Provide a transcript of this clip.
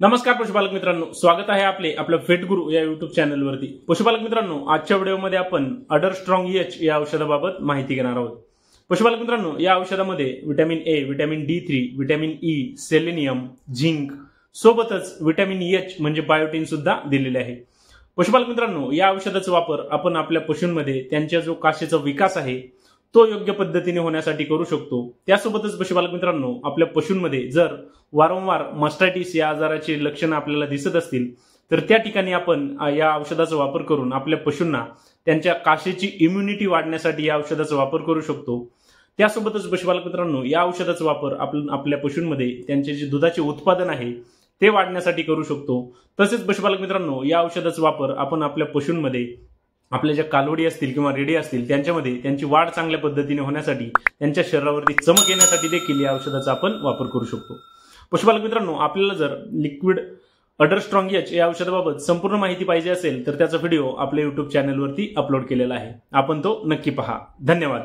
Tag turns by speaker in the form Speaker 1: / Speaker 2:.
Speaker 1: नमस्कार पशुपालक मित्रांनो, स्वागत आहे आपल्या फेट गुरु या युट्यूब चॅनलवरती। पशुपालक मित्रांनो, आजच्या व्हिडिओमध्ये आपण अडर स्ट्रॉंग एच या औषधाबाबत माहिती घेणार आहोत। पशुपालक मित्रांनो, या औषधामध्ये vitamin A, vitamin D3, vitamin E, selenium, zinc सोबतच विटॅमिन एच म्हणजे बायोटिन सुद्धा दिलेले आहे। पशुपालक मित्रांनो, या औषधाचा वापर आपण आपल्या पशूंमध्ये त्यांच्या जो कासेचा विकास आहे तो योग्य पद्धतीने होण्यासाठी करू शकतो। त्यासोबतच पशुपालक मित्रांनो, आपल्या पशूंमध्ये जर वारंवार मास्टायटिस या आजाराची लक्षणे आपल्याला दिसत असतील तर त्या ठिकाणी आपण या औषधाचा वापर करून आपल्या पशूंना त्यांच्या कासेची इम्युनिटी वाढण्यासाठी या औषधाचा वापर करू शकतो। त्यासोबतच पशुपालक मित्रांनो, या औषधाचा वापर आपण आपल्या पशूंमध्ये त्यांचे जे दुधाचे उत्पादन आहे ते वाढण्यासाठी करू शकतो। तसेच पशुपालक मित्रांनो, या औषधाचा वापर आपण आपल्या पशूंमध्ये आपल्या ज्या कालवडी असतील किंवा रेडी असतील त्यांच्यामध्ये त्यांची वाढ चांगल्या पद्धतीने होण्यासाठी त्यांच्या शरीरावरती चमक येण्यासाठी देखील या औषधाचा आपण वापर करू शकतो। पशुपालक मित्रांनो, आपल्याला जर लिक्विड अडर स्ट्रॉंग एच या औषधाबाबत संपूर्ण माहिती पाहिजे असेल तर त्याचा व्हिडिओ आपल्या YouTube चॅनलवरती अपलोड केलेला आहे, आपण तो नक्की पहा। धन्यवाद।